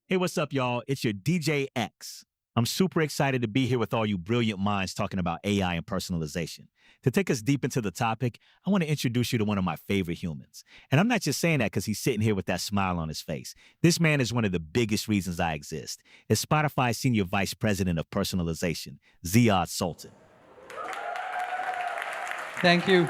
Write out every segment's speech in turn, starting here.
Hey, what's up, y'all? It's your DJ X. I'm super excited to be here with all you brilliant minds talking about AI and personalization. To take us deep into the topic, I want to introduce you to one of my favorite humans. And I'm not just saying that because he's sitting here with that smile on his face. This man is one of the biggest reasons I exist. It's Spotify's Senior Vice President of Personalization, Ziad Sultan. Thank you.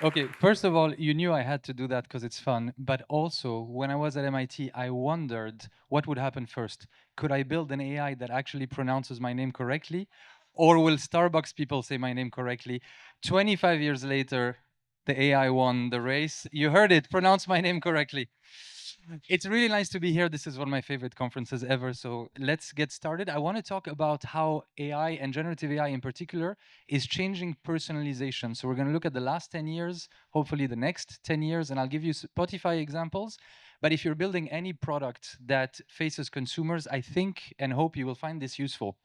Okay, first of all, you knew I had to do that because it's fun. But also, when I was at MIT, I wondered what would happen first. Could I build an AI that actually pronounces my name correctly? Or will Starbucks people say my name correctly? 25 years later, the AI won the race. You heard it, pronounce my name correctly. It's really nice to be here. This is one of my favorite conferences ever. So let's get started. I want to talk about how AI and generative AI in particular is changing personalization. So we're going to look at the last 10 years, hopefully the next 10 years, and I'll give you Spotify examples. But if you're building any product that faces consumers, I think and hope you will find this useful.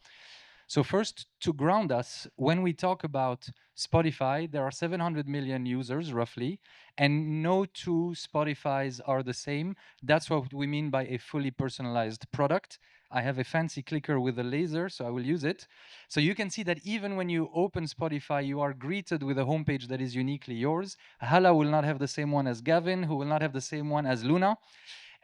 So first, to ground us, when we talk about Spotify, there are 700 million users roughly, and no two Spotifys are the same. That's what we mean by a fully personalized product. I have a fancy clicker with a laser, so I will use it. So you can see that even when you open Spotify, you are greeted with a homepage that is uniquely yours. Hala will not have the same one as Gavin, who will not have the same one as Luna.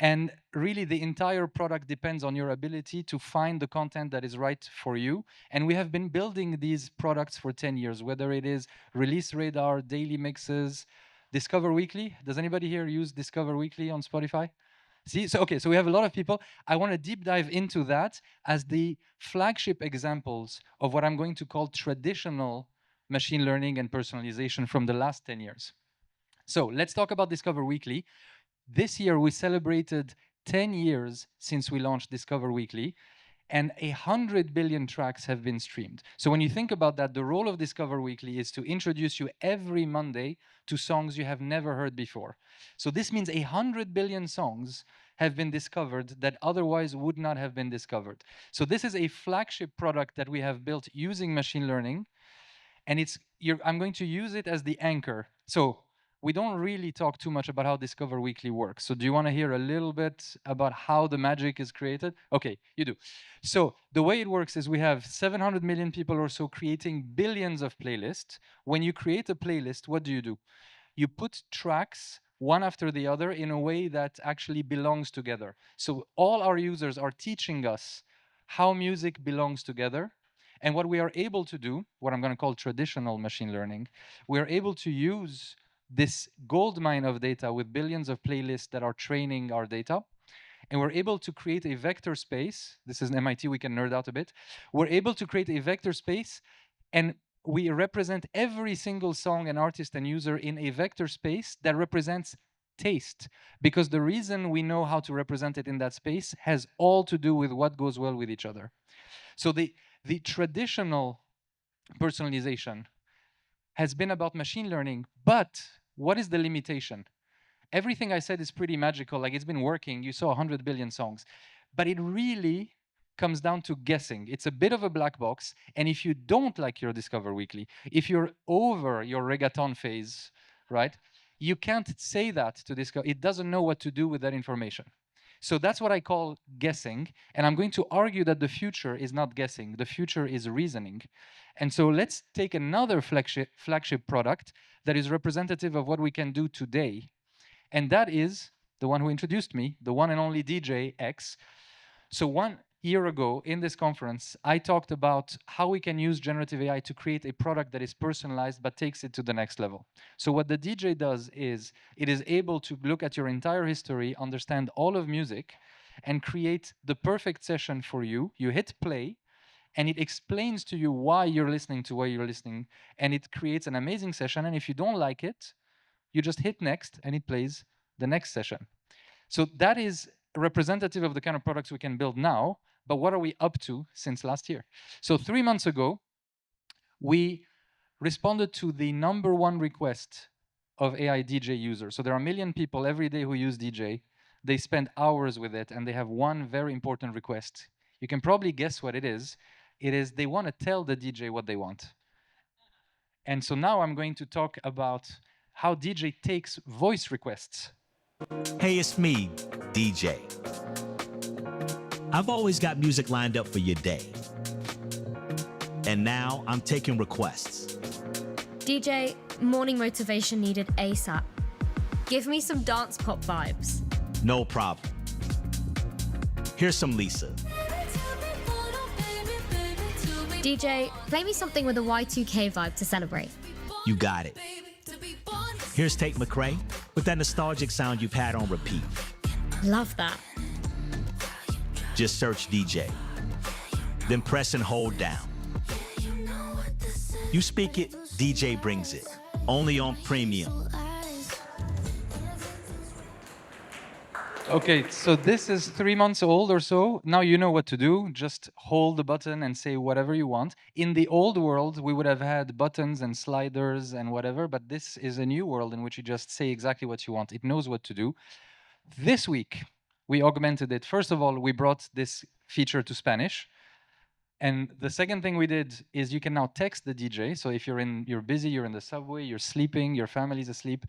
And really, the entire product depends on your ability to find the content that is right for you. And we have been building these products for 10 years, whether it is Release Radar, Daily Mixes, Discover Weekly. Does anybody here use Discover Weekly on Spotify? See, so okay, so we have a lot of people. I want to deep dive into that as the flagship examples of what I'm going to call traditional machine learning and personalization from the last 10 years. So let's talk about Discover Weekly. This year, we celebrated 10 years since we launched Discover Weekly, and 100 billion tracks have been streamed. So when you think about that, the role of Discover Weekly is to introduce you every Monday to songs you have never heard before. So this means 100 billion songs have been discovered that otherwise would not have been discovered. So this is a flagship product that we have built using machine learning, and I'm going to use it as the anchor. So we don't really talk too much about how Discover Weekly works. So do you want to hear a little bit about how the magic is created? Okay, you do. So the way it works is we have 700 million people or so creating billions of playlists. When you create a playlist, what do? You put tracks one after the other in a way that actually belongs together. So all our users are teaching us how music belongs together. And what we are able to do, what I'm going to call traditional machine learning, we are able to use this gold mine of data with billions of playlists that are training our data. And we're able to create a vector space. This is an MIT, we can nerd out a bit. We're able to create a vector space, and we represent every single song and artist and user in a vector space that represents taste, because the reason we know how to represent it in that space has all to do with what goes well with each other. So the traditional personalization has been about machine learning, but what is the limitation? Everything I said is pretty magical, like it's been working. You saw 100 billion songs, but it really comes down to guessing. It's a bit of a black box, and if you don't like your Discover Weekly, if you're over your reggaeton phase, right, you can't say that to Discover. It doesn't know what to do with that information. So that's what I call guessing, and I'm going to argue that the future is not guessing, the future is reasoning. And so let's take another flagship product that is representative of what we can do today, and that is the one who introduced me, the one and only DJ X. So 1 year ago in this conference, I talked about how we can use generative AI to create a product that is personalized but takes it to the next level. So what the DJ does is it is able to look at your entire history, understand all of music, and create the perfect session for you. You hit play, and it explains to you why you're listening to what you're listening, and it creates an amazing session. And if you don't like it, you just hit next and it plays the next session. So that is representative of the kind of products we can build now, but what are we up to since last year? So 3 months ago, we responded to the #1 request of AI DJ users. So there are a million people every day who use DJ. They spend hours with it, and they have one very important request. You can probably guess what it is. It is they want to tell the DJ what they want. And so now I'm going to talk about how DJ takes voice requests. Hey, it's me, DJ. I've always got music lined up for your day. And now I'm taking requests. DJ, morning motivation needed ASAP. Give me some dance pop vibes. No problem. Here's some Lisa. DJ, play me something with a Y2K vibe to celebrate. You got it. Here's Tate McRae with that nostalgic sound you've had on repeat. Love that. Just search DJ. Then press and hold down. You speak it, DJ brings it. Only on Premium. Okay, so this is 3 months old or so. Now you know what to do. Just hold the button and say whatever you want. In the old world, we would have had buttons and sliders and whatever, but this is a new world in which you just say exactly what you want. It knows what to do. This week, we augmented it. First of all, we brought this feature to Spanish. And the second thing we did is you can now text the DJ. So if you're busy, you're in the subway, you're sleeping, your family's asleep,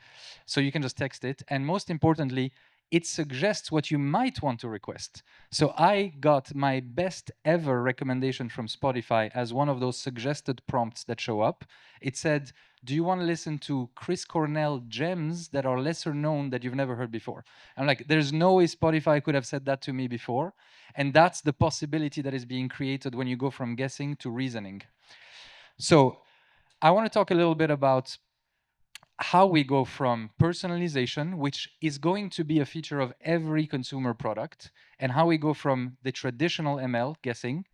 so you can just text it. And most importantly, it suggests what you might want to request. So I got my best ever recommendation from Spotify as one of those suggested prompts that show up. It said, do you want to listen to Chris Cornell gems that are lesser known that you've never heard before? I'm like, there's no way Spotify could have said that to me before. And that's the possibility that is being created when you go from guessing to reasoning. So I want to talk a little bit about how we go from personalization, which is going to be a feature of every consumer product, and how we go from the traditional ML, guessing,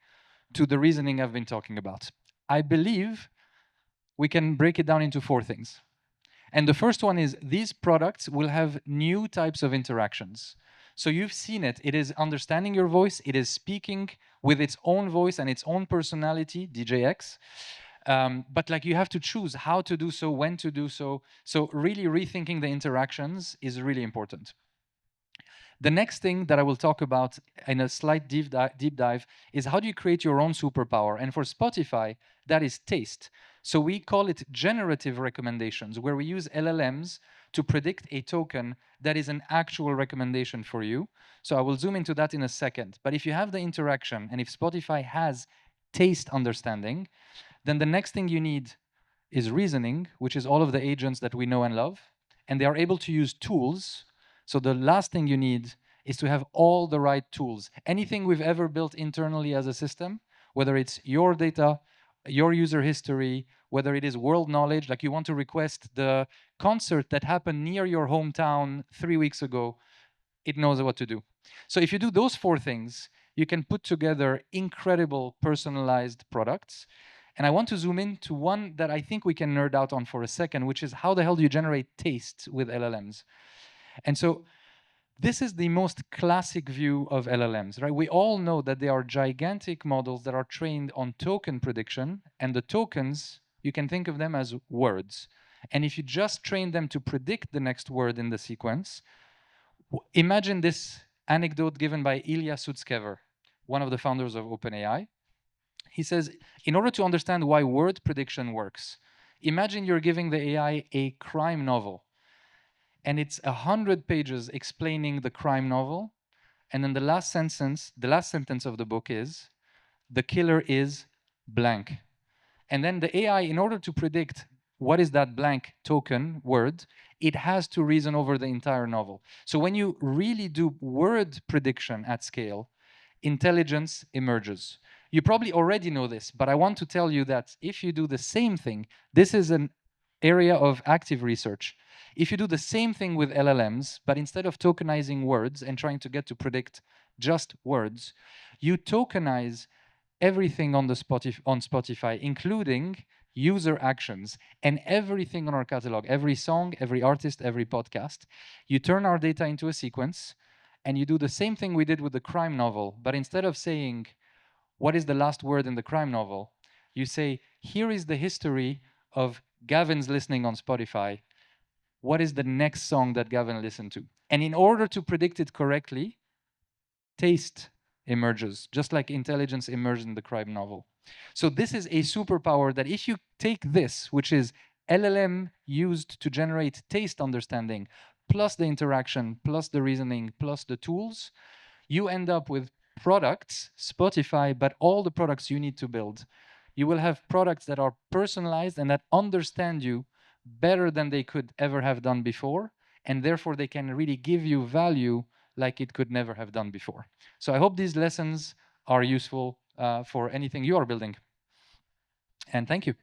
to the reasoning I've been talking about. I believe we can break it down into 4 things. And the first one is these products will have new types of interactions. So you've seen it. It is understanding your voice. It is speaking with its own voice and its own personality, DJX. But like you have to choose how to do so, when to do so. So really rethinking the interactions is really important. The next thing that I will talk about in a slight deep dive is how do you create your own superpower? And for Spotify, that is taste. So we call it generative recommendations, where we use LLMs to predict a token that is an actual recommendation for you. So I will zoom into that in a second. But if you have the interaction and if Spotify has taste understanding, then the next thing you need is reasoning, which is all of the agents that we know and love. And they are able to use tools. So the last thing you need is to have all the right tools. Anything we've ever built internally as a system, whether it's your data, your user history, whether it is world knowledge, like you want to request the concert that happened near your hometown 3 weeks ago, it knows what to do. So if you do those 4 things, you can put together incredible personalized products. And I want to zoom in to one that I think we can nerd out on for a second, which is how the hell do you generate taste with LLMs? And so this is the most classic view of LLMs, right? We all know that they are gigantic models that are trained on token prediction, and the tokens, you can think of them as words. And if you just train them to predict the next word in the sequence, imagine this anecdote given by Ilya Sutskever, one of the founders of OpenAI. He says, in order to understand why word prediction works, imagine you're giving the AI a crime novel. And it's 100 pages explaining the crime novel. And then the last sentence of the book is, the killer is blank. And then the AI, in order to predict what is that blank token word, it has to reason over the entire novel. So when you really do word prediction at scale, intelligence emerges. You probably already know this, but I want to tell you that if you do the same thing, this is an area of active research. If you do the same thing with LLMs, but instead of tokenizing words and trying to get to predict just words, you tokenize everything on Spotify, including user actions and everything on our catalog, every song, every artist, every podcast. You turn our data into a sequence, and you do the same thing we did with the crime novel, but instead of saying, what is the last word in the crime novel? You say, here is the history of Gavin's listening on Spotify. What is the next song that Gavin listened to? And in order to predict it correctly, taste emerges, just like intelligence emerged in the crime novel. So this is a superpower that if you take this, which is LLM used to generate taste understanding, plus the interaction, plus the reasoning, plus the tools, you end up with products, Spotify, but all the products you need to build. You will have products that are personalized and that understand you better than they could ever have done before, and therefore they can really give you value like it could never have done before. So I hope these lessons are useful for anything you are building. And thank you.